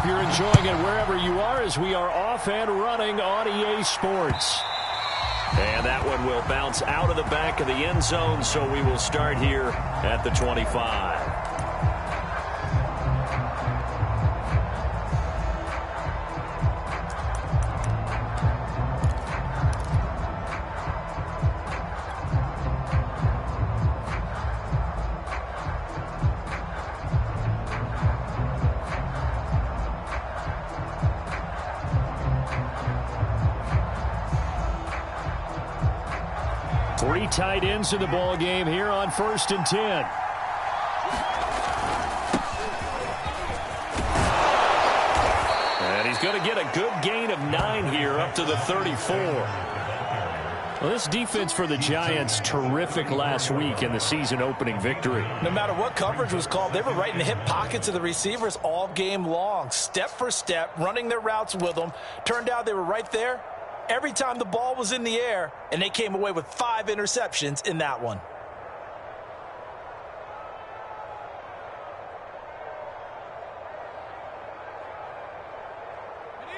you're enjoying it wherever you are as we are off and running on EA Sports. And that one will bounce out of the back of the end zone, so we will start here at the 25. Three tight ends in the ball game here on 1st and 10. And he's going to get a good gain of 9 here up to the 34. Well, this defense for the Giants, terrific last week in the season opening victory. No matter what coverage was called, they were right in the hip pockets of the receivers all game long, step for step, running their routes with them. Turned out they were right there every time the ball was in the air, and they came away with 5 interceptions in that one.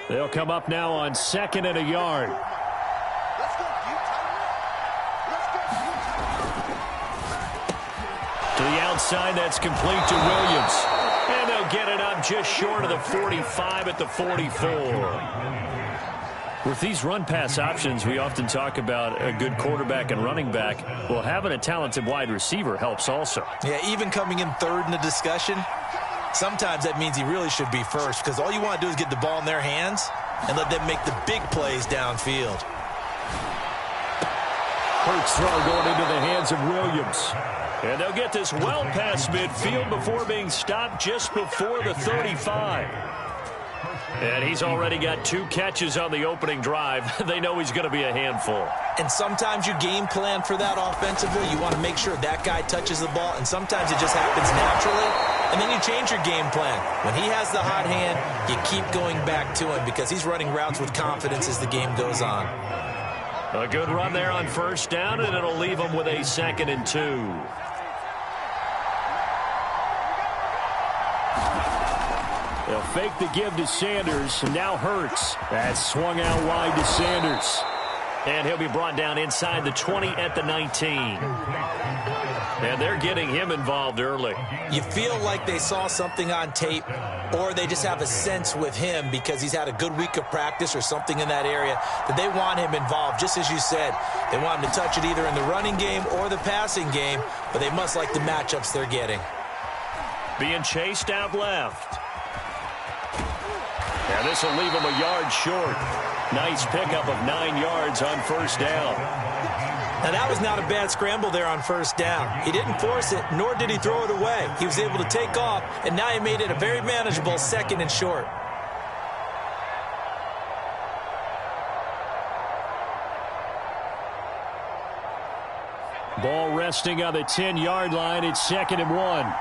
They'll come up now on 2nd and a yard. To the outside, that's complete to Williams. And they'll get it up just short of the 45 at the 44. With these run-pass options, we often talk about a good quarterback and running back. Well, having a talented wide receiver helps also. Yeah, even coming in third in the discussion, sometimes that means he really should be first, because all you want to do is get the ball in their hands and let them make the big plays downfield. Hurts throw going into the hands of Williams. And they'll get this well past midfield before being stopped just before the 35. And he's already got 2 catches on the opening drive. They know he's going to be a handful. And sometimes you game plan for that offensively. You want to make sure that guy touches the ball, and sometimes it just happens naturally. And then you change your game plan. When he has the hot hand, you keep going back to him because he's running routes with confidence as the game goes on. A good run there on 1st down, and it'll leave him with a 2nd and 2. They'll fake the give to Sanders, and now Hurts. That's swung out wide to Sanders. And he'll be brought down inside the 20 at the 19. And they're getting him involved early. You feel like they saw something on tape, or they just have a sense with him because he's had a good week of practice or something in that area that they want him involved, just as you said. They want him to touch it either in the running game or the passing game, but they must like the matchups they're getting. Being chased out left. And this will leave him a yard short. Nice pickup of 9 yards on 1st down. Now, that was not a bad scramble there on 1st down. He didn't force it, nor did he throw it away. He was able to take off, and now he made it a very manageable 2nd and short. Ball resting on the 10-yard line. It's 2nd and 1.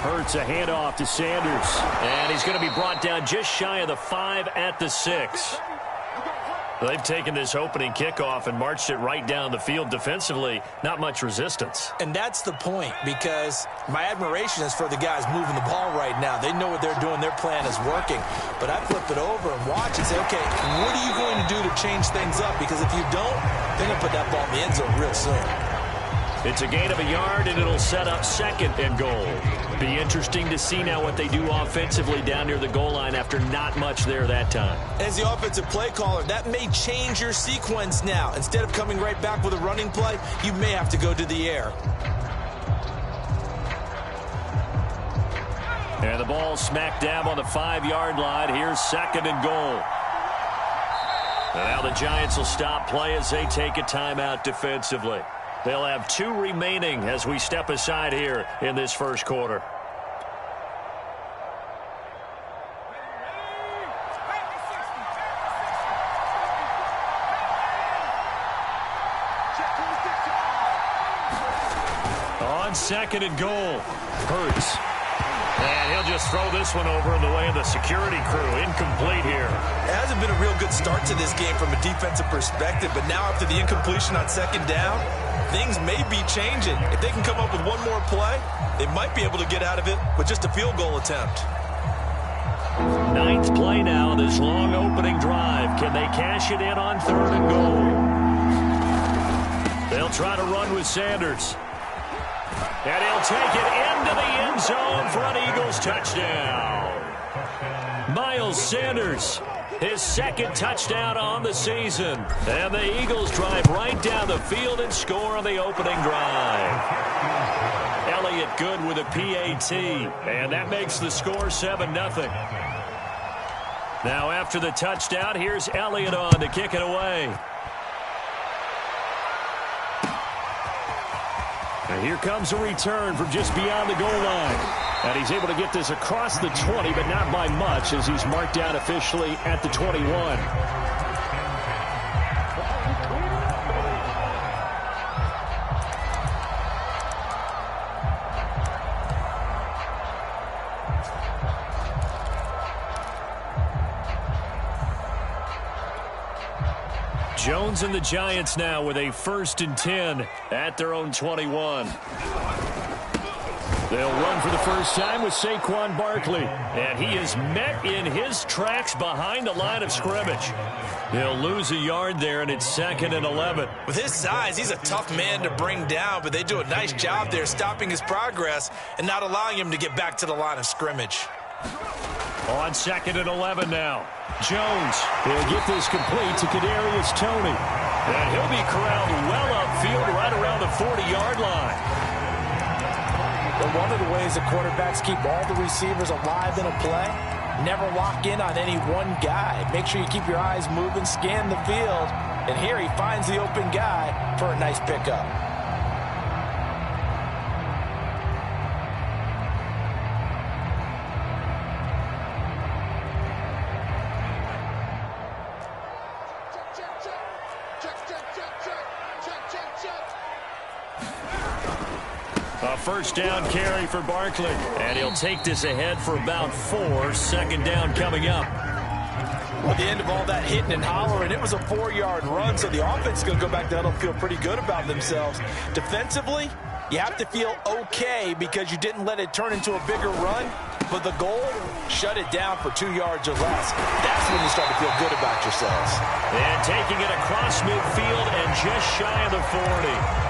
Hurts a handoff to Sanders. And he's going to be brought down just shy of the 5 at the 6. They've taken this opening kickoff and marched it right down the field defensively. Not much resistance. And that's the point, because my admiration is for the guys moving the ball right now. They know what they're doing. Their plan is working. But I flip it over and watch and say, okay, what are you going to do to change things up? Because if you don't, they're going to put that ball in the end zone real soon. It's a gain of a yard, and it'll set up 2nd and goal. Be interesting to see now what they do offensively down near the goal line after not much there that time. As the offensive play caller, that may change your sequence now. Instead of coming right back with a running play, you may have to go to the air. And the ball smack dab on the 5-yard line. Here's 2nd and goal. And now the Giants will stop play as they take a timeout defensively. They'll have 2 remaining as we step aside here in this first quarter. On 2nd and goal, Hurts. And They'll just throw this one over in the way of the security crew. Incomplete here. It hasn't been a real good start to this game from a defensive perspective, but now after the incompletion on second down, things may be changing. If they can come up with one more play, they might be able to get out of it with just a field goal attempt. Ninth play now, this long opening drive. Can they cash it in on 3rd and goal? They'll try to run with Sanders. And he'll take it into the end zone for an Eagles touchdown. Miles Sanders, his 2nd touchdown on the season. And the Eagles drive right down the field and score on the opening drive. Elliott good with a PAT. And that makes the score 7-0. Now after the touchdown, here's Elliott on to kick it away. And here comes a return from just beyond the goal line. And he's able to get this across the 20, but not by much, as he's marked down officially at the 21. Jones and the Giants now with a 1st and 10 at their own 21. They'll run for the first time with Saquon Barkley. And he is met in his tracks behind the line of scrimmage. He'll lose a yard there, and it's 2nd and 11. With his size, he's a tough man to bring down, but they do a nice job there stopping his progress and not allowing him to get back to the line of scrimmage. On 2nd and 11 now. Jones, he'll get this complete to Kadarius Toney. And he'll be corralled well upfield right around the 40-yard line. But one of the ways that quarterbacks keep all the receivers alive in a play, never lock in on any one guy. Make sure you keep your eyes moving, scan the field. And here he finds the open guy for a nice pickup. A first down carry for Barkley. And he'll take this ahead for about 4. 2nd down coming up. At the end of all that hitting and hollering, it was a 4-yard run, so the offense is going to go back there and feel pretty good about themselves. Defensively, you have to feel okay because you didn't let it turn into a bigger run, but the goal, shut it down for 2 yards or less. That's when you start to feel good about yourselves. And taking it across midfield and just shy of the 40.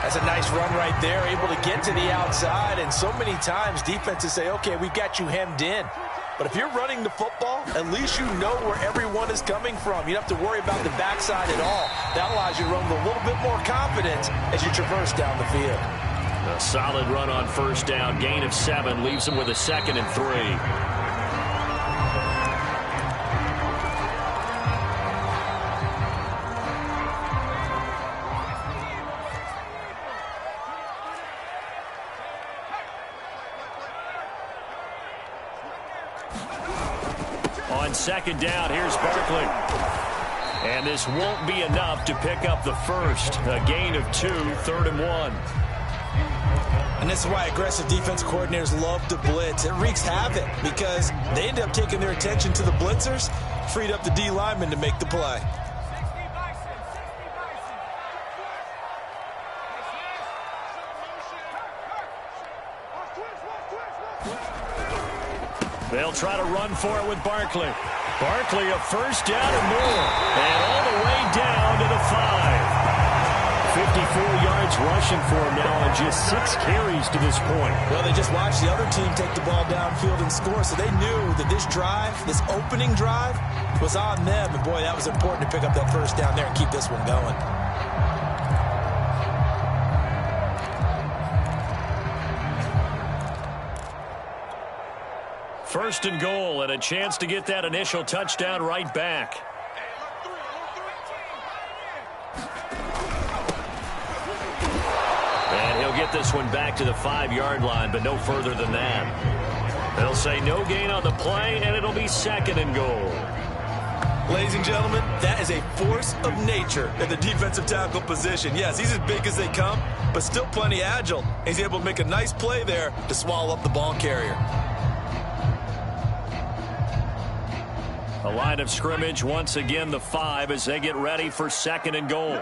That's a nice run right there, able to get to the outside, and so many times defenses say, okay, we've got you hemmed in. But if you're running the football, at least you know where everyone is coming from. You don't have to worry about the backside at all. That allows you to run with a little bit more confidence as you traverse down the field. A solid run on first down. Gain of 7 leaves him with a 2nd and 3. On 2nd down, here's Barkley. And this won't be enough to pick up the first. A gain of 2, 3rd and 1. And this is why aggressive defense coordinators love to blitz. It wreaks havoc because they end up taking their attention to the blitzers, freed up the D lineman to make the play. They'll try to run for it with Barkley. Barkley a first down and more. And all the way down to the 5. 54 yards rushing for him now on just 6 carries to this point. Well, they just watched the other team take the ball downfield and score, so they knew that this drive, this opening drive, was on them. And, boy, that was important to pick up that first down there and keep this one going. First and goal, and a chance to get that initial touchdown right back. And he'll get this one back to the 5-yard line, but no further than that. They'll say no gain on the play, and it'll be 2nd and goal. Ladies and gentlemen, that is a force of nature in the defensive tackle position. Yes, he's as big as they come, but still plenty agile. He's able to make a nice play there to swallow up the ball carrier. A line of scrimmage, once again the 5 as they get ready for 2nd and goal.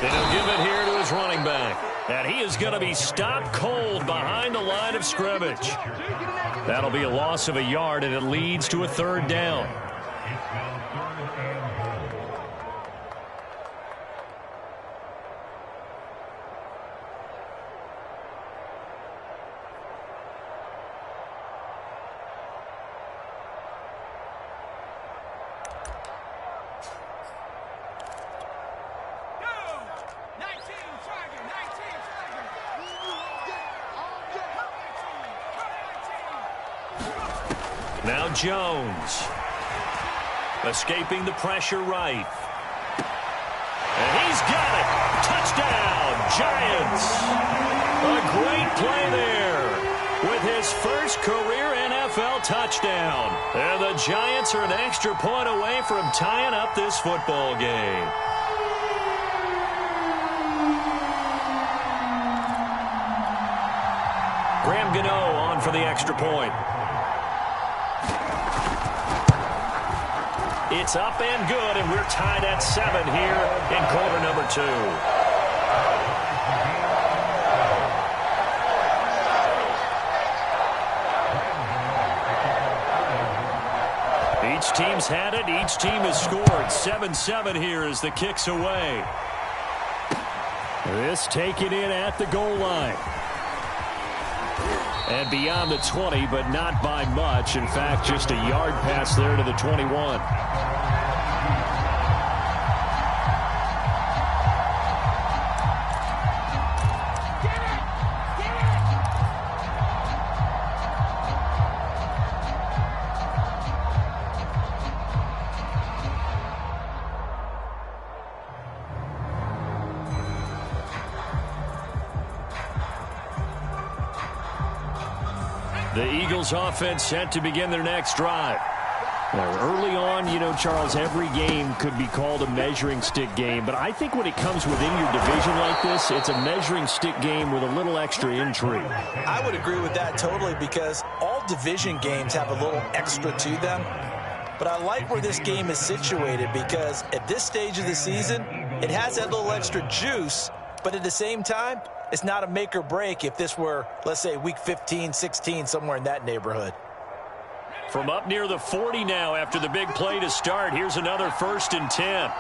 And he'll give it here to his running back. And he is going to be stopped cold behind the line of scrimmage. That'll be a loss of a yard, and it leads to a 3rd down. Now Jones, escaping the pressure right. And he's got it. Touchdown, Giants. A great play there with his first career NFL touchdown. And the Giants are an extra point away from tying up this football game. Graham Gano on for the extra point. It's up and good, and we're tied at 7 here in quarter number 2. Each team's had it. Each team has scored. 7-7 here as the kick's away. This taken in at the goal line. And beyond the 20, but not by much. In fact, just a yard pass there to the 21. The Eagles offense set to begin their next drive. Now, early on, you know, Charles, every game could be called a measuring stick game. But I think when it comes within your division like this, it's a measuring stick game with a little extra intrigue. I would agree with that totally because all division games have a little extra to them. But I like where this game is situated because at this stage of the season, it has that little extra juice. But at the same time, it's not a make or break if this were, let's say, week 15, 16, somewhere in that neighborhood. From up near the 40 now after the big play to start, here's another 1st and 10.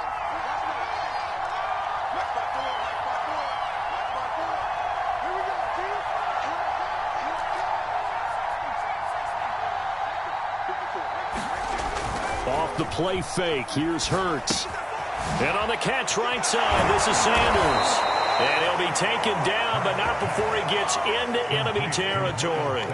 Off the play fake, here's Hurts. And on the catch right side, this is Sanders. And he'll be taken down, but not before he gets into enemy territory.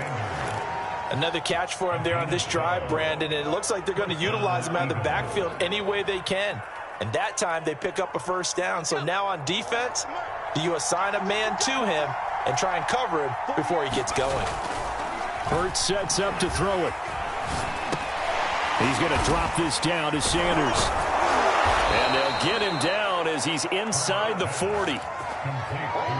Another catch for him there on this drive, Brandon, and it looks like they're going to utilize him out of the backfield any way they can. And that time they pick up a 1st down. So now on defense, do you assign a man to him and try and cover him before he gets going? Hurts sets up to throw it. He's going to drop this down to Sanders. And they'll get him down as he's inside the 40.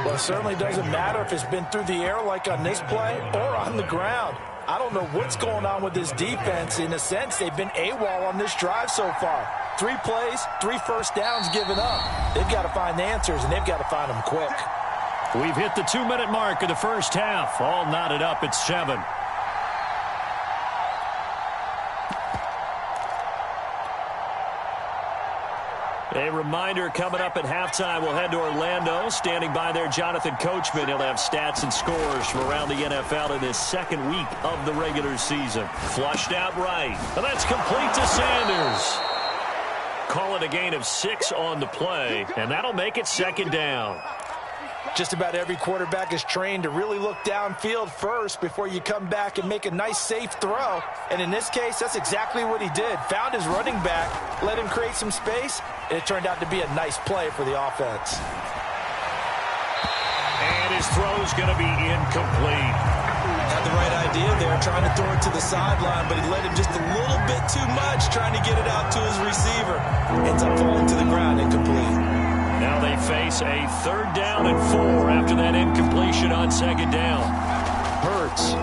Well, it certainly doesn't matter if it's been through the air like on this play or on the ground. I don't know what's going on with this defense. In a sense, they've been AWOL on this drive so far. 3 plays, 3 1st downs given up. They've got to find the answers, and they've got to find them quick. We've hit the 2-minute mark of the first half. All knotted up at 7. A reminder, coming up at halftime, we'll head to Orlando. Standing by there, Jonathan Coachman. He'll have stats and scores from around the NFL in this 2nd week of the regular season. Flushed out right. And that's complete to Sanders. Call it a gain of 6 on the play, and that'll make it 2nd down. Just about every quarterback is trained to really look downfield first before you come back and make a nice, safe throw. And in this case, that's exactly what he did. Found his running back, let him create some space, and it turned out to be a nice play for the offense. And his throw's going to be incomplete. Had the right idea there, trying to throw it to the sideline, but he let him just a little bit too much, trying to get it out to his receiver. Ends up falling to the ground, incomplete. Now they they face a 3rd down and 4 after that incompletion on 2nd down. Hurts.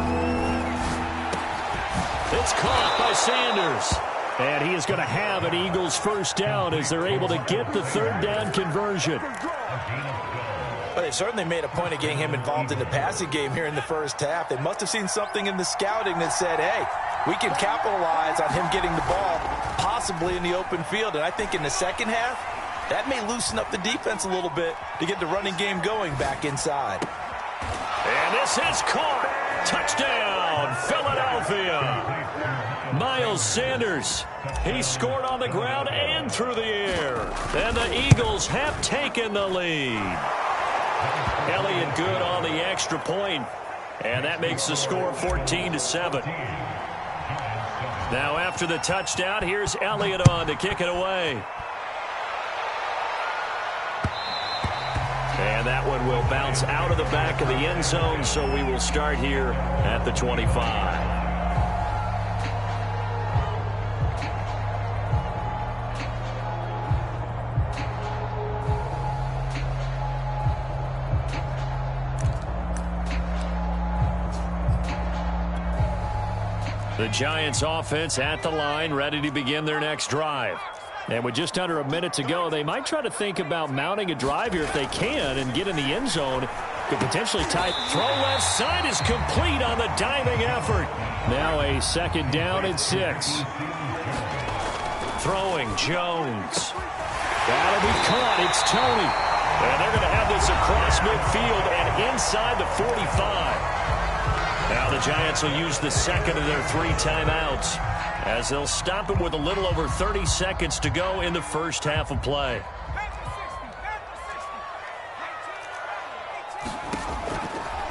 It's caught by Sanders. And he is going to have an Eagles 1st down as they're able to get the 3rd down conversion. Well, they've certainly made a point of getting him involved in the passing game here in the 1st half. They must have seen something in the scouting that said, hey, we can capitalize on him getting the ball possibly in the open field. And I think in the 2nd half, that may loosen up the defense a little bit to get the running game going back inside. And this is caught. Touchdown, Philadelphia. Miles Sanders, he scored on the ground and through the air. And the Eagles have taken the lead. Elliott good on the extra point, and that makes the score 14-7. Now after the touchdown, here's Elliott on to kick it away. And that one will bounce out of the back of the end zone, so we will start here at the 25. The Giants offense at the line, ready to begin their next drive. And with just under a minute to go, they might try to think about mounting a drive here if they can and get in the end zone. Could potentially tie. Throw left side is complete on the diving effort. Now a 2nd down and 6. Throwing Jones. That'll be caught. It's Tony. And they're going to have this across midfield and inside the 45. Now the Giants will use the 2nd of their 3 timeouts as they'll stop it with a little over 30 seconds to go in the 1st half of play.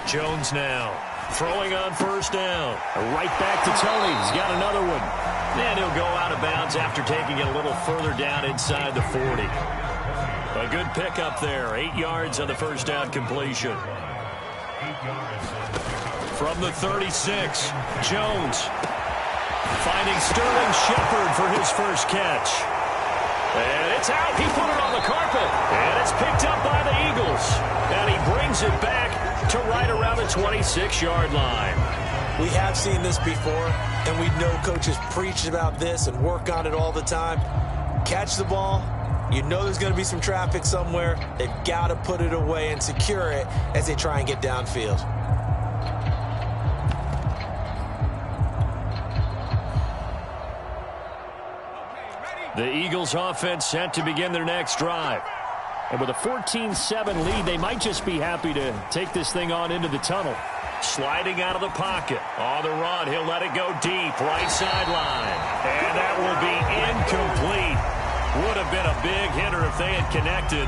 Jones now throwing on 1st down. Right back to Tony. He's got another one. And he'll go out of bounds after taking it a little further down inside the 40. A good pickup there. 8 yards on the 1st down completion. From the 36, Jones finding Sterling Shepard for his 1st catch. And it's out. He put it on the carpet. And it's picked up by the Eagles. And he brings it back to right around the 26-yard line. We have seen this before, and we know coaches preach about this and work on it all the time. Catch the ball. You know there's going to be some traffic somewhere. They've got to put it away and secure it as they try and get downfield. The Eagles offense set to begin their next drive. And with a 14-7 lead, they might just be happy to take this thing on into the tunnel. Sliding out of the pocket. On the run, he'll let it go deep, right sideline. And that will be incomplete. Would have been a big hitter if they had connected.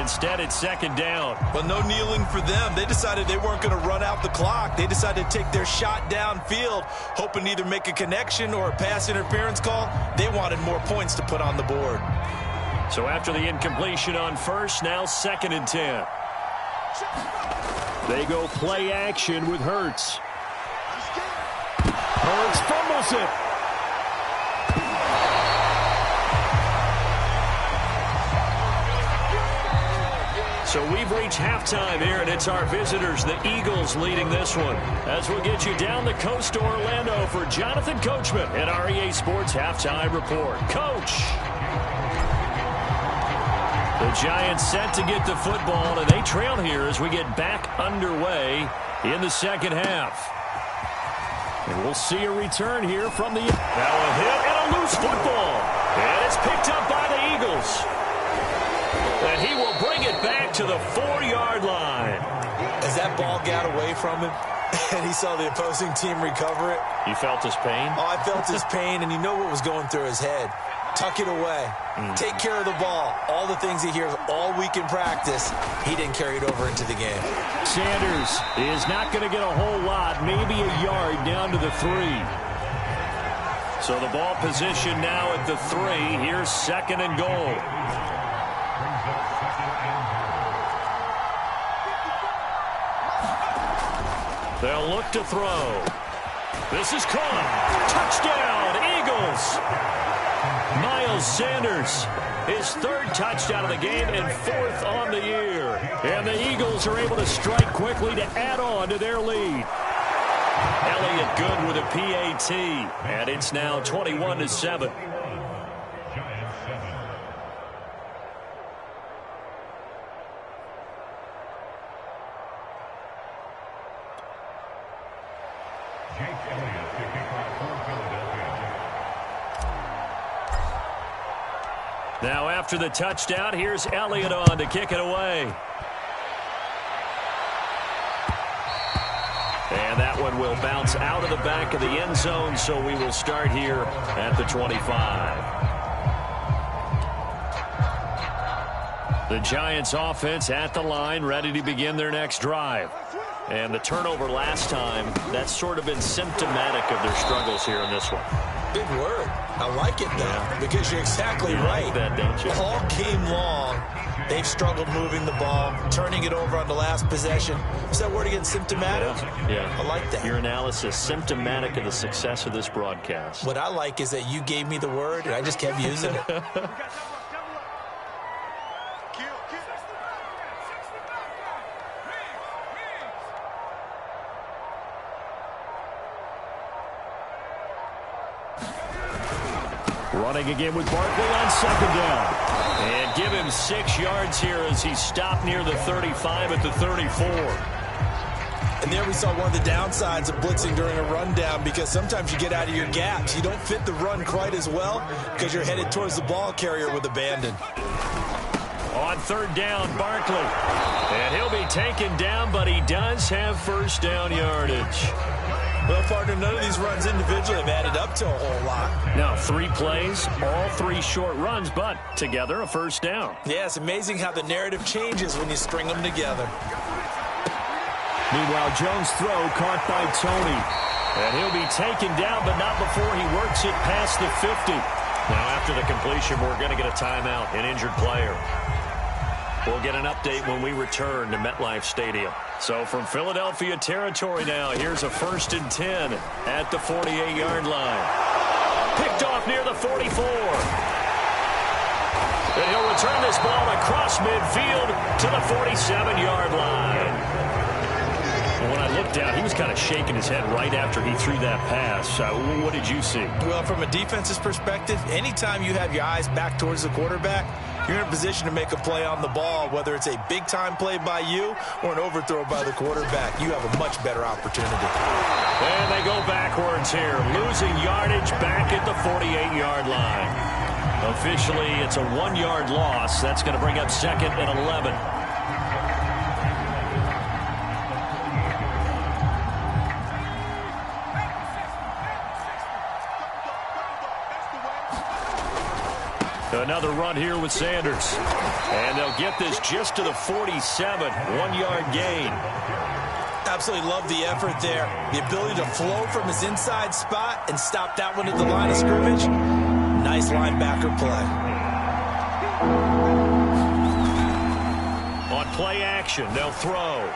Instead, it's 2nd down. Well, no kneeling for them. They decided they weren't going to run out the clock. They decided to take their shot downfield, hoping to either make a connection or a pass interference call. They wanted more points to put on the board. So after the incompletion on 1st, now 2nd and 10. They go play action with Hurts. Hurts fumbles it. So we've reached halftime here, and it's our visitors, the Eagles, leading this one. As we'll get you down the coast to Orlando for Jonathan Coachman at our EA Sports Halftime Report. Coach! The Giants set to get the football, and they trail here as we get back underway in the 2nd half. And we'll see a return here from the... Now a hit and a loose football. And it's picked up by the Eagles. And he will bring it back to the 4-yard line. As that ball got away from him, and he saw the opposing team recover it. You felt his pain? Oh, I felt his pain, and you know what was going through his head. Tuck it away. Take care of the ball. All the things he hears all week in practice, he didn't carry it over into the game. Sanders is not going to get a whole lot, maybe a yard down to the 3. So the ball position now at the 3. Here's 2nd and goal. They'll look to throw. This is caught. Touchdown, Eagles. Miles Sanders, his 3rd touchdown of the game and 4th on the to strike quickly to add on to their lead. Elliott good with a PAT, and it's now 21-7. Now after the touchdown, here's Elliott on to kick it away. And that one will bounce out of the back of the end zone, so we will start here at the 25. The Giants offense at the line, ready to begin their next drive. And the turnover last time, that's sort of been symptomatic of their struggles here in this one. Big word. I like it, though, because you're exactly right. Like that, don't you? All game long, they've struggled moving the ball, turning it over on the last possession. Is that word again, symptomatic? Yeah. I like that. Your analysis, symptomatic of the success of this broadcast. What I like is that you gave me the word, and I just kept using it. Running again with Barkley on second down. And give him 6 yards here as he stopped near the 35 at the 34. And there we saw one of the downsides of blitzing during a rundown, because sometimes you get out of your gaps. You don't fit the run quite as well because you're headed towards the ball carrier with abandon. On third down, Barkley. And he'll be taken down, but he does have first down yardage. Well, partner, none of these runs individually have added up to a whole lot. Now, 3 plays, all 3 short runs, but together a first down. Yeah, it's amazing how the narrative changes when you string them together. Meanwhile, Jones' throw caught by Tony. And he'll be taken down, but not before he works it past the 50. Now, after the completion, we're going to get a timeout, an injured player. We'll get an update when we return to MetLife Stadium. So from Philadelphia territory now, here's a 1st and 10 at the 48-yard line. Picked off near the 44. And he'll return this ball across midfield to the 47-yard line. And when I looked down, he was kind of shaking his head right after he threw that pass. What did you see? Well, from a defense's perspective, anytime you have your eyes back towards the quarterback, you're in a position to make a play on the ball, whether it's a big-time play by you or an overthrow by the quarterback. You have a much better opportunity. And they go backwards here, losing yardage back at the 48-yard line. Officially, it's a 1-yard loss. That's going to bring up 2nd and 11. Another run here with Sanders. And they'll get this just to the 47, 1-yard gain. Absolutely love the effort there. The ability to flow from his inside spot and stop that one at the line of scrimmage. Nice linebacker play. On play action, they'll throw.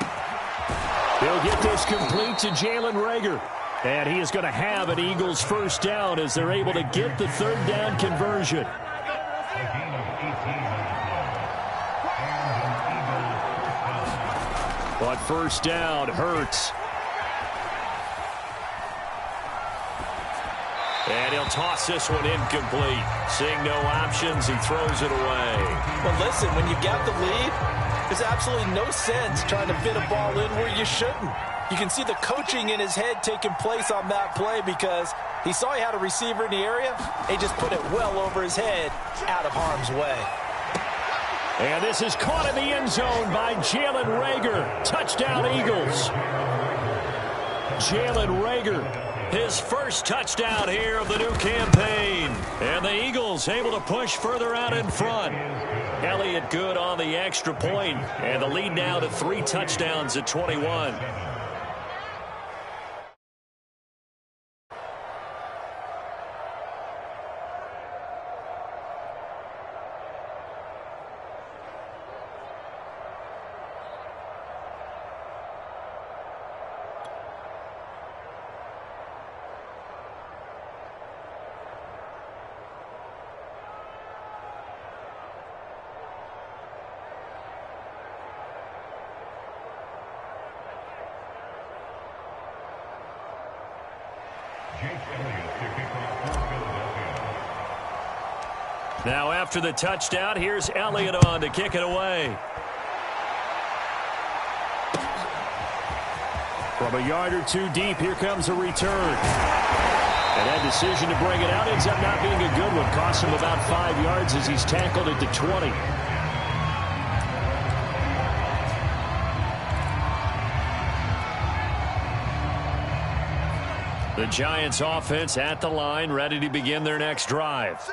They'll get this complete to Jalen Reagor. And he is going to have an Eagles first down as they're able to get the 3rd down conversion. On first down, Hurts. And he'll toss this one incomplete. Seeing no options, he throws it away. Well, listen, when you've got the lead, there's absolutely no sense trying to fit a ball in where you shouldn't. You can see the coaching in his head taking place on that play because he saw he had a receiver in the area. He just put it well over his head, out of harm's way. And this is caught in the end zone by Jalen Reagor. Touchdown, Eagles. Jalen Reagor, his first touchdown here of the new campaign. And the Eagles able to push further out in front. Elliott good on the extra point, and the lead now to 3 touchdowns at 21. Now after the touchdown, here's Elliott on to kick it away. From a yard or two deep, here comes a return. And that decision to bring it out ends up not being a good one. Costs him about 5 yards as he's tackled at the 20. The Giants offense at the line, ready to begin their next drive.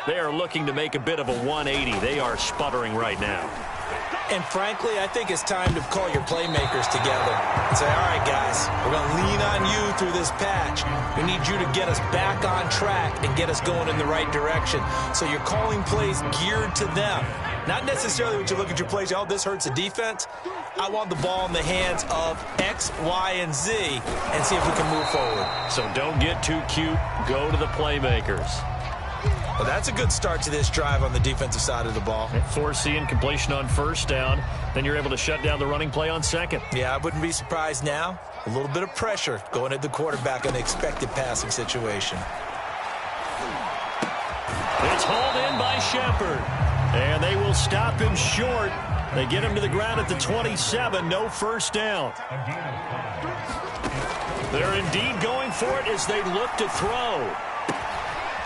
They are looking to make a bit of a 180. They are sputtering right now. And frankly, I think it's time to call your playmakers together and say, all right, guys, we're going to lean on you through this patch. We need you to get us back on track and get us going in the right direction. So you're calling plays geared to them. Not necessarily when you look at your plays, oh, this hurts the defense. I want the ball in the hands of X, Y, and Z and see if we can move forward. So don't get too cute. Go to the playmakers. Well, that's a good start to this drive on the defensive side of the ball. Forcing incompletion on first down. Then you're able to shut down the running play on second. Yeah, I wouldn't be surprised now. A little bit of pressure going at the quarterback in an expected passing situation. It's hauled in by Shepard. And they will stop him short. They get him to the ground at the 27. No first down. They're indeed going for it as they look to throw.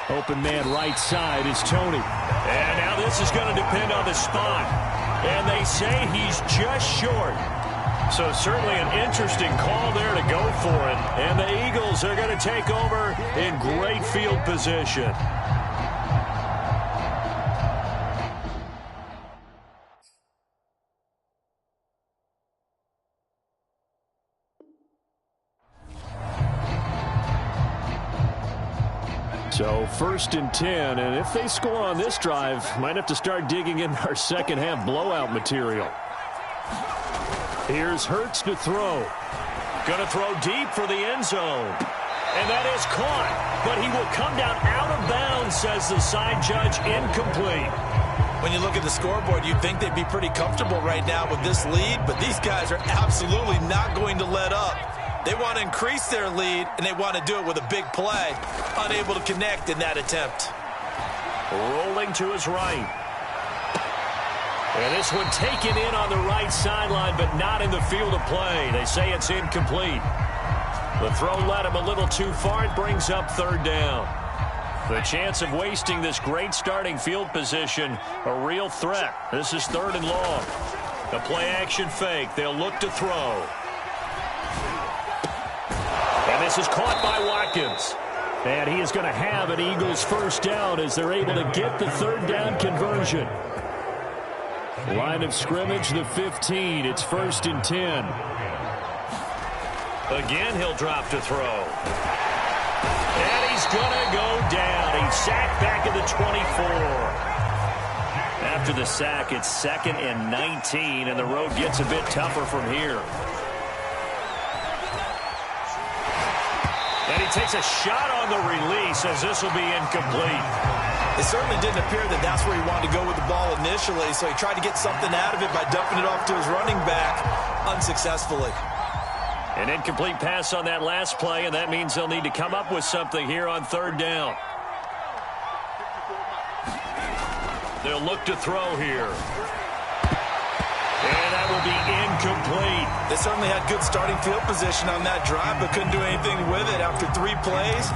Open man right side is Tony. And now this is going to depend on the spot. And they say he's just short. So certainly an interesting call there to go for it. And the Eagles are going to take over in great field position. So 1st and 10, and if they score on this drive, might have to start digging in our second half blowout material. Here's Hurts to throw. Going to throw deep for the end zone. And that is caught, but he will come down out of bounds, says the side judge, incomplete. When you look at the scoreboard, you'd think they'd be pretty comfortable right now with this lead, but these guys are absolutely not going to let up. They want to increase their lead, and they want to do it with a big play. Unable to connect in that attempt. Rolling to his right. And this one taken in on the right sideline, but not in the field of play. They say it's incomplete. The throw led him a little too far. It brings up 3rd down. The chance of wasting this great starting field position, a real threat. This is 3rd and long. A play-action fake. They'll look to throw. And this is caught by Watkins. And he is going to have an Eagles first down as they're able to get the 3rd down conversion. Line of scrimmage, the 15. It's 1st and 10. Again, he'll drop to throw. And he's going to go down. He's sacked back at the 24. After the sack, it's 2nd and 19, and the road gets a bit tougher from here. And he takes a shot on the release as this will be incomplete. It certainly didn't appear that that's where he wanted to go with the ball initially, so he tried to get something out of it by dumping it off to his running back unsuccessfully. An incomplete pass on that last play, and that means they'll need to come up with something here on 3rd down. They'll look to throw here. And that will be incomplete. They certainly had good starting field position on that drive, but couldn't do anything with it after 3 plays.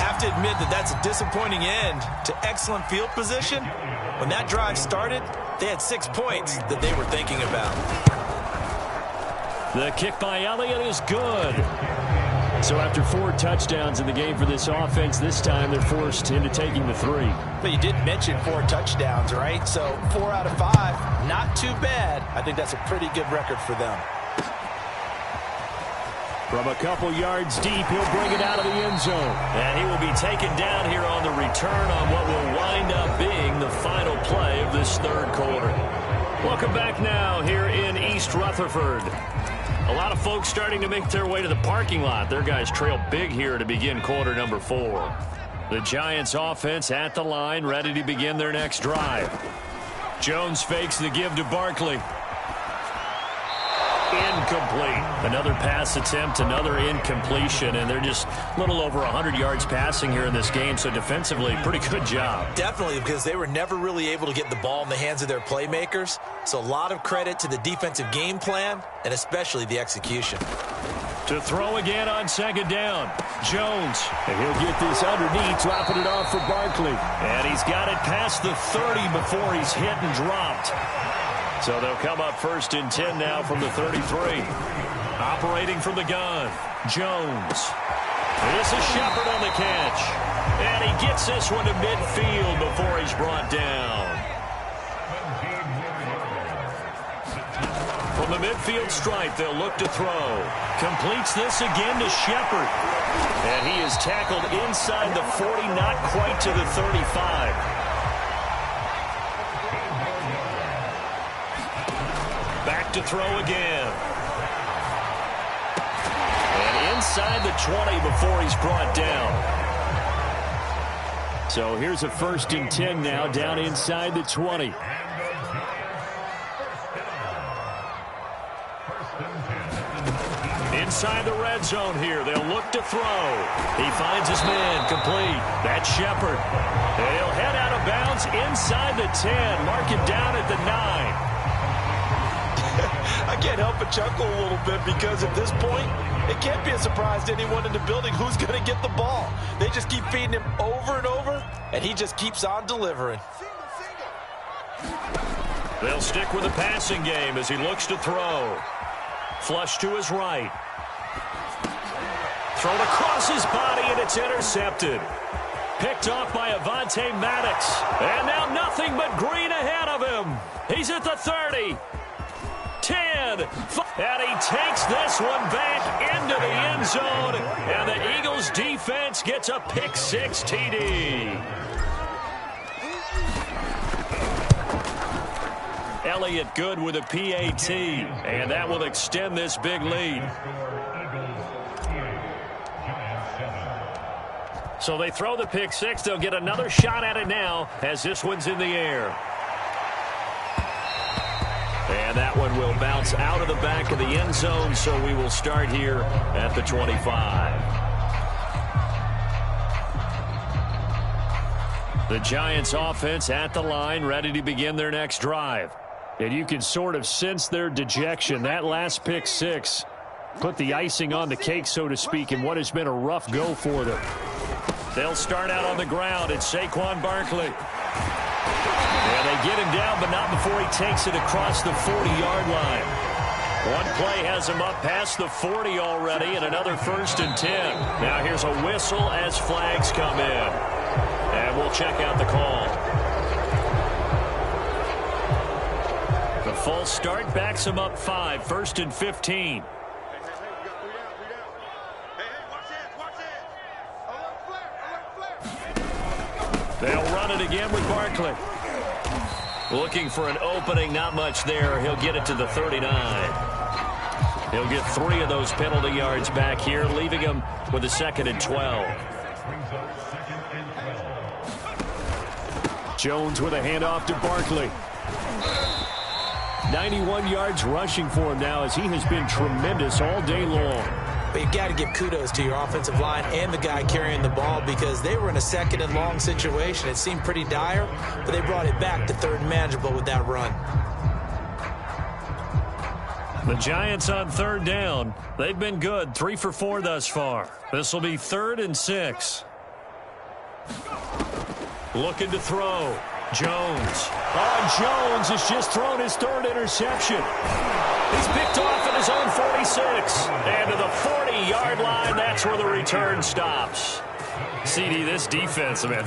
Have to admit that that's a disappointing end to excellent field position. When that drive started, they had 6 points that they were thinking about. The kick by Elliott is good. So after 4 touchdowns in the game for this offense, this time they're forced into taking the 3. But you did mention 4 touchdowns, right? So 4 out of 5, not too bad. I think that's a pretty good record for them. From a couple yards deep, he'll bring it out of the end zone. And he will be taken down here on the return on what will wind up being the final play of this 3rd quarter. Welcome back now here in East Rutherford. A lot of folks starting to make their way to the parking lot. Their guys trail big here to begin quarter number 4. The Giants offense at the line, ready to begin their next drive. Jones fakes the give to Barkley. incomplete. Another pass attempt, another incompletion, and they're just a little over 100 yards passing here in this game, so defensively, pretty good job. Definitely, because they were never really able to get the ball in the hands of their playmakers, so a lot of credit to the defensive game plan, and especially the execution. To throw again on second down, Jones. And he'll get this underneath, dropping it off for Barkley. And he's got it past the 30 before he's hit and dropped. So they'll come up 1st and 10 now from the 33. Operating from the gun, Jones. This is Shepard on the catch. And he gets this one to midfield before he's brought down. From the midfield stripe, they'll look to throw. Completes this again to Shepard. And he is tackled inside the 40, not quite to the 35. Back to throw again. And inside the 20 before he's brought down. So here's a 1st and 10 now, down inside the 20. Inside the red zone here, they'll look to throw. He finds his man, complete. That's Shepard. And he'll head out of bounds inside the 10, mark him down at the 9. I can't help but chuckle a little bit because at this point, it can't be a surprise to anyone in the building who's going to get the ball. They just keep feeding him over and over, and he just keeps on delivering. They'll stick with the passing game as he looks to throw. Flush to his right. Thrown across his body, and it's intercepted. Picked off by Avonte Maddox. And now nothing but green ahead of him. He's at the 30. 10. And he takes this one back into the end zone. And the Eagles defense gets a pick-6 TD. Elliott good with a PAT. And that will extend this big lead. So they throw the pick-6. They'll get another shot at it now as this one's in the air. And that one will bounce out of the back of the end zone, so we will start here at the 25. The Giants offense at the line, ready to begin their next drive. And you can sort of sense their dejection. That last pick-6 put the icing on the cake, so to speak, in what has been a rough go for them. They'll start out on the ground. It's Saquon Barkley. And they get him down, but not before he takes it across the 40-yard line. One play has him up past the 40 already, and another 1st and 10. Now here's a whistle as flags come in. And we'll check out the call. The false start backs him up 5, 1st and 15. They'll run it again with Barkley. Looking for an opening, not much there. He'll get it to the 39. He'll get 3 of those penalty yards back here, leaving him with a 2nd and 12. Jones with a handoff to Barkley. 91 yards rushing for him now as he has been tremendous all day long. But you've got to give kudos to your offensive line and the guy carrying the ball because they were in a 2nd and long situation. It seemed pretty dire, but they brought it back to 3rd and manageable with that run. The Giants on 3rd down. They've been good, 3 for 4 thus far. This will be 3rd and 6. Looking to throw. Jones. Jones has just thrown his 3rd interception. He's picked off at his own 46. And to the 40-yard line, that's where the return stops. CD, this defense, man,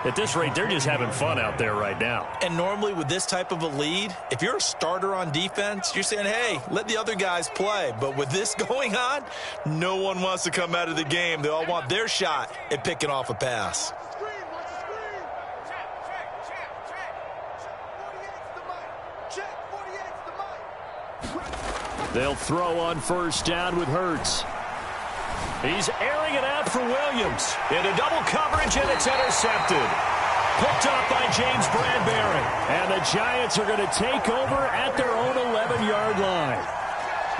at this rate, they're just having fun out there right now. And normally with this type of a lead, if you're a starter on defense, you're saying, hey, let the other guys play. But with this going on, no one wants to come out of the game. They all want their shot at picking off a pass. They'll throw on 1st down with Hurts. He's airing it out for Williams. Into double coverage, and it's intercepted. Picked up by James Bradbury. And the Giants are going to take over at their own 11-yard line.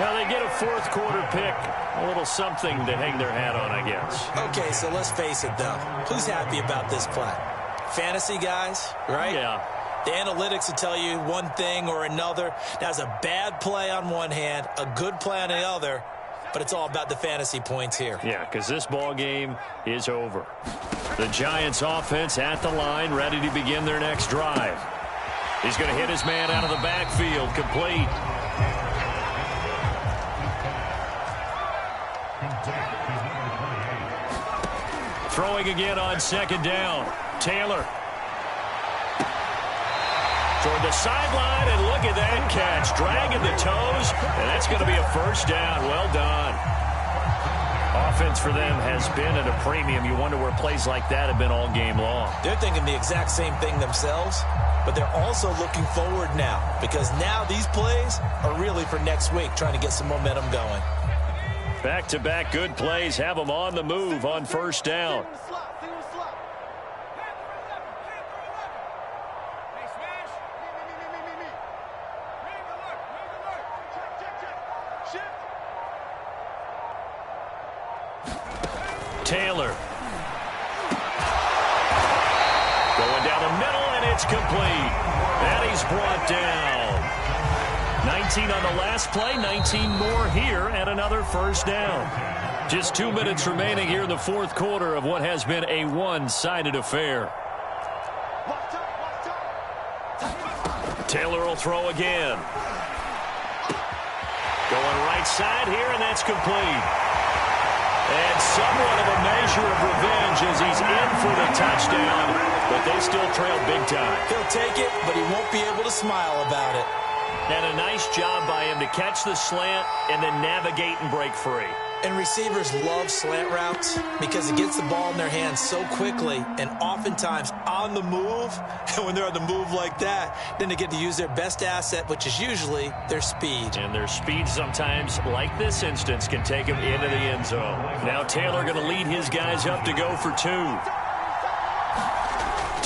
Well, they get a fourth quarter pick, a little something to hang their hat on, I guess. Okay, so let's face it, though. Who's happy about this play? Fantasy guys, right? Yeah. The analytics will tell you one thing or another. That's a bad play on one hand, a good play on the other, but it's all about the fantasy points here. Yeah, because this ball game is over. The Giants offense at the line, ready to begin their next drive. He's going to hit his man out of the backfield, complete. Throwing again on second down. Taylor. Toward the sideline, and look at that catch. Dragging the toes, and that's going to be a first down. Well done. Offense for them has been at a premium. You wonder where plays like that have been all game long. They're thinking the exact same thing themselves, but they're also looking forward now, because now these plays are really for next week, trying to get some momentum going. Back-to-back good plays have them on the move on first down. Taylor. Going down the middle, and it's complete. And he's brought down. 19 on the last play, 19 more here, and another first down. Just 2 minutes remaining here in the fourth quarter of what has been a one-sided affair. Taylor will throw again. Going right side here, and that's complete. And somewhat of a measure of revenge as he's in for the touchdown, but they still trail big time. He'll take it, but he won't be able to smile about it. And a nice job by him to catch the slant and then navigate and break free. And receivers love slant routes because it gets the ball in their hands so quickly and oftentimes on the move. And when they're on the move like that, then they get to use their best asset, which is usually their speed. And their speed sometimes, like this instance, can take them into the end zone. Now Taylor going to lead his guys up to go for two.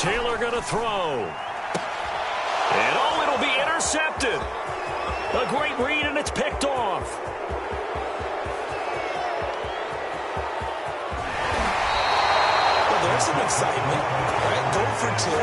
Taylor going to throw. And oh, it'll be intercepted. A great read, and it's picked off. There's some excitement, right? Go for two,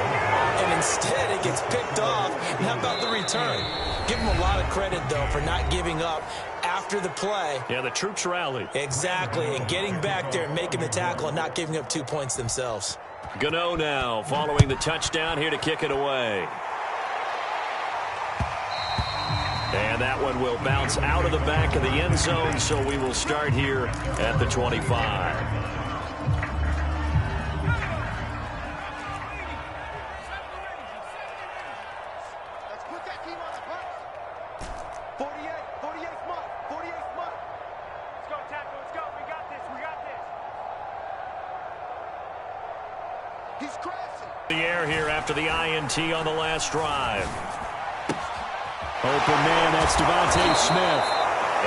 and instead it gets picked off. And how about the return? Give him a lot of credit, though, for not giving up after the play. Yeah, the troops rallied. Exactly, and getting back there and making the tackle and not giving up 2 points themselves. Gano now following the touchdown here to kick it away. And that one will bounce out of the back of the end zone, so we will start here at the 25. The air here after the INT on the last drive. Open man, that's Devontae Smith.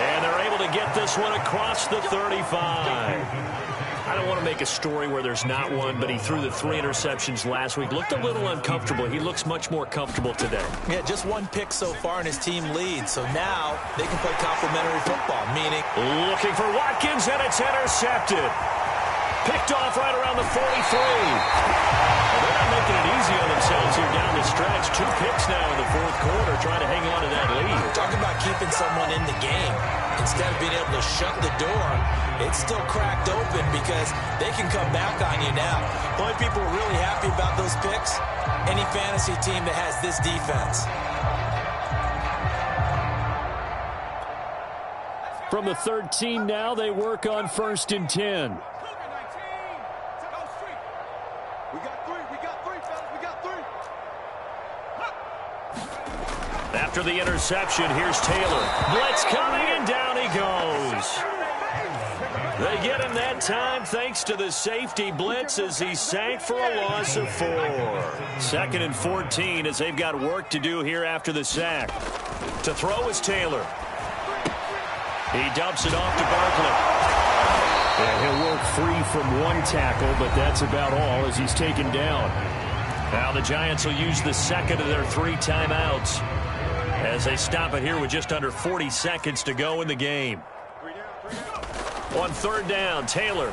And they're able to get this one across the 35. I don't want to make a story where there's not one, but he threw the 3 interceptions last week. Looked a little uncomfortable. He looks much more comfortable today. Yeah, just 1 pick so far and his team leads. So now they can play complimentary football, meaning... Looking for Watkins, and it's intercepted. Picked off right around the 43. Well, they're not making it easy on themselves here down the stretch. 2 picks now in the fourth quarter, trying to hang on to that lead. Talk about keeping someone in the game. Instead of being able to shut the door, it's still cracked open because they can come back on you now. The only people who are really happy about those picks, any fantasy team that has this defense. From the 13 now, they work on 1st and 10. After the interception, here's Taylor. Blitz coming, and down he goes. They get him that time thanks to the safety blitz as he sank for a loss of 4. 2nd and 14 as they've got work to do here after the sack. To throw is Taylor. He dumps it off to Barkley. And he'll work free from 1 tackle, but that's about all as he's taken down. Now the Giants will use the 2nd of their 3 timeouts. as they stop it here with just under 40 seconds to go in the game. On third down, Taylor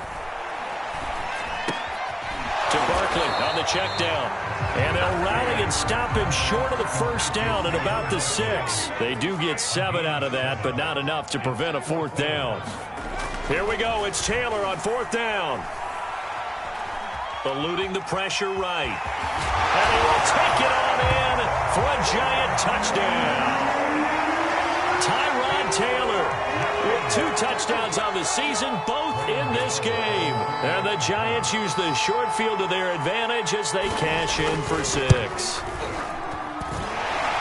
to Barkley on the check down. And they'll rally and stop him short of the first down at about the 6. They do get 7 out of that, but not enough to prevent a fourth down. Here we go. It's Taylor on fourth down. Eluding the pressure right. And he will take it on in for a Giant touchdown. Tyrod Taylor with 2 touchdowns on the season, both in this game. And the Giants use the short field to their advantage as they cash in for 6.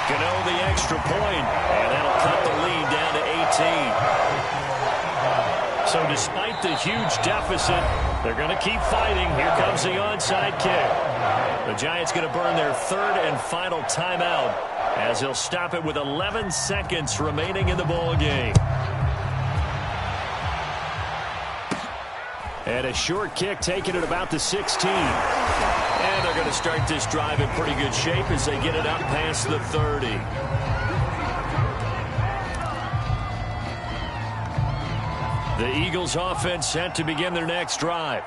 Gano the extra point, and that'll cut the lead down to 18. So despite the huge deficit, they're going to keep fighting. Here comes the onside kick. The Giants going to burn their third and final timeout as they'll stop it with 11 seconds remaining in the ball game. And a short kick taken at about the 16. And they're going to start this drive in pretty good shape as they get it up past the 30. The Eagles offense set to begin their next drive.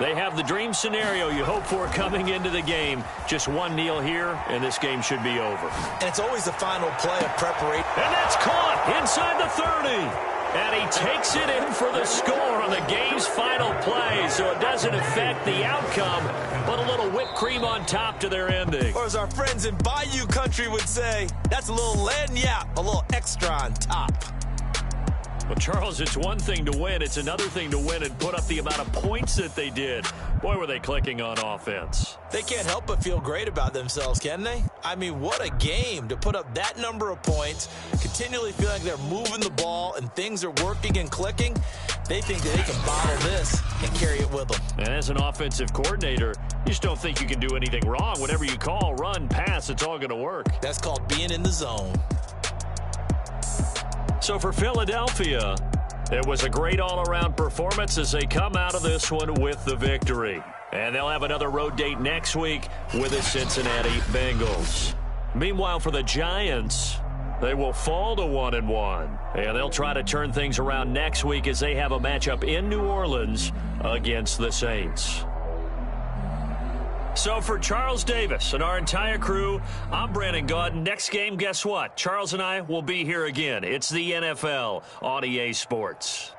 They have the dream scenario you hope for coming into the game. Just one kneel here, and this game should be over. And it's always the final play of preparation. And that's caught inside the 30. And he takes it in for the score on the game's final play, so it doesn't affect the outcome, but a little whipped cream on top to their ending. Or as our friends in Bayou Country would say, that's a little lagniappe, a little extra on top. Well, Charles, it's one thing to win. It's another thing to win and put up the amount of points that they did. Boy, were they clicking on offense. They can't help but feel great about themselves, can they? I mean, what a game to put up that number of points, continually feel like they're moving the ball and things are working and clicking. They think that they can bottle this and carry it with them. And as an offensive coordinator, you just don't think you can do anything wrong. Whatever you call, run, pass, it's all going to work. That's called being in the zone. So for Philadelphia, it was a great all-around performance as they come out of this one with the victory. And they'll have another road date next week with the Cincinnati Bengals. Meanwhile, for the Giants, they will fall to 1-1. And they'll try to turn things around next week as they have a matchup in New Orleans against the Saints. So for Charles Davis and our entire crew, I'm Brandon Gaudin. Next game, guess what? Charles and I will be here again. It's the NFL on EA Sports.